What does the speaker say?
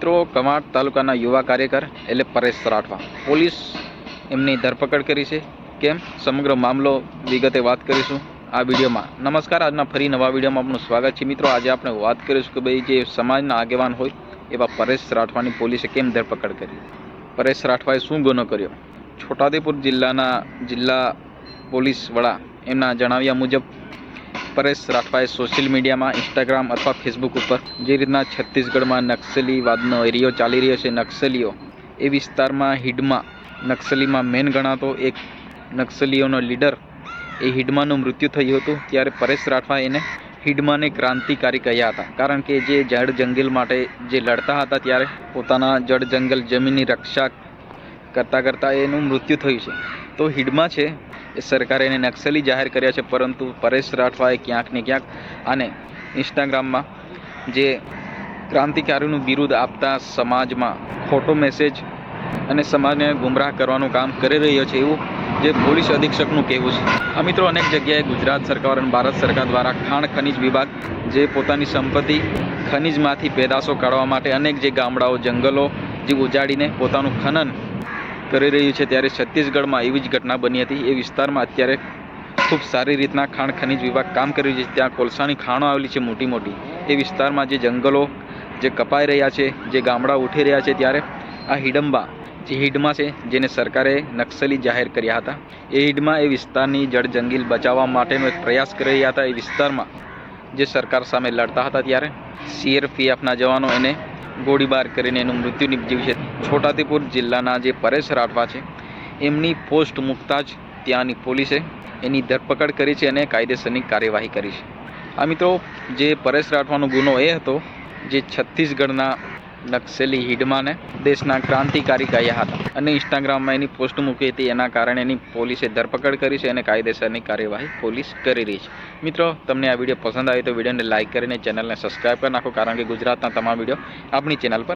મિત્રો કમાડ તાલુકાના યુવા કાર્યકર એટલે પરેશ રાઠવા પોલીસ એમની ધરપકડ કરી છે. કેમ સમગ્ર મામલો વિગતે વાત કરીશું આ વિડીયોમાં. નમસ્કાર, આજના ફરી નવા વિડીયોમાં આપનું સ્વાગત છે. મિત્રો આજે આપણે વાત કરીશું કે ભાઈ જે સમાજના આગેવાન હોય એવા પરેશ રાઠવાની પોલીસે કેમ ધરપકડ કરી. પરેશ રાઠવાએ શું ગુનો કર્યો? છોટાઉદેપુર જિલ્લા પોલીસ વડા એમના જણાવ્યા મુજબ પરેશ રાઠવાએ સોશિયલ મીડિયામાં ઇન્સ્ટાગ્રામ અથવા ફેસબુક ઉપર જે રીતના છત્તીસગઢમાં નક્સલીવાદનો એરિયો ચાલી રહ્યો છે, નક્સલીઓ એ વિસ્તારમાં હિડમા નક્સલીમાં મેન ગણાતો એક નક્સલીઓનો લીડર એ હિડમાનું મૃત્યુ થયું હતું. ત્યારે પરેશ રાઠવા એને હિડમાને ક્રાંતિકારી કહ્યા હતા, કારણ કે જે જળ જંગલ માટે જે લડતા હતા ત્યારે પોતાના જળ જંગલ જમીનની રક્ષા કરતાં એનું મૃત્યુ થયું છે. તો હિડમા છે એ સરકારે એને નક્સલી જાહેર કર્યા છે, પરંતુ પરેશ રાઠવાએ ક્યાંક ને ક્યાંક આને ઇન્સ્ટાગ્રામમાં જે ક્રાંતિકારીનું બિરુદ આપતા સમાજમાં ખોટો મેસેજ અને સમાજને ગુમરાહ કરવાનું કામ કરી રહ્યો છે એવું જે પોલીસ અધિક્ષકનું કહેવું છે. આ મિત્રો અનેક જગ્યાએ ગુજરાત સરકાર અને ભારત સરકાર દ્વારા ખાણ ખનિજ વિભાગ જે પોતાની સંપત્તિ ખનિજમાંથી પેદાશો કાઢવા માટે અનેક જે ગામડાઓ જંગલો જે ઉજાડીને પોતાનું ખનન કરી રહ્યું છે, ત્યારે છત્તીસગઢમાં એવી જ ઘટના બની હતી. એ વિસ્તારમાં અત્યારે ખૂબ સારી રીતના ખાણ ખનિજ વિભાગ કામ કરી રહ્યું છે. ત્યાં કોલસાની ખાણો આવેલી છે મોટી મોટી. એ વિસ્તારમાં જે જંગલો જે કપાઈ રહ્યા છે, જે ગામડા ઉઠી રહ્યા છે, ત્યારે આ હિડમા છે જેને સરકારે નક્સલી જાહેર કર્યા હતા. એ હિડમા એ વિસ્તારની જળ જંગલ બચાવવા માટેનો એક પ્રયાસ કરી રહ્યા હતા. એ વિસ્તારમાં જે સરકાર સામે લડતા હતા ત્યારે CRPFના જવાનો એને ગોળીબાર કરીને એનું મૃત્યુ નિપજ્યું છે. છોટાઉદેપુર જિલ્લાના જે પરેશ રાઠવા છે એમની પોસ્ટ મૂકતા જ ત્યાંની પોલીસે એની ધરપકડ કરી છે અને કાયદેસરની કાર્યવાહી કરી છે. આ મિત્રો જે પરેશ રાઠવાનો ગુનો એ હતો જે છત્તીસગઢના નક્સલી હિડમાને દેશના ક્રાંતિકારી કહ્યા હતા અને ઇન્સ્ટાગ્રામમાં એની પોસ્ટ મૂકી હતી. એના કારણે એની પોલીસે ધરપકડ કરી છે અને કાયદેસરની કાર્યવાહી પોલીસ કરી રહી છે. મિત્રો તમને આ વિડીયો પસંદ આવે તો વિડીયોને લાઇક કરીને ચેનલને સબસ્ક્રાઈબ કરી નાખો, કારણ કે ગુજરાતના તમામ વિડીયો આપણી ચેનલ પર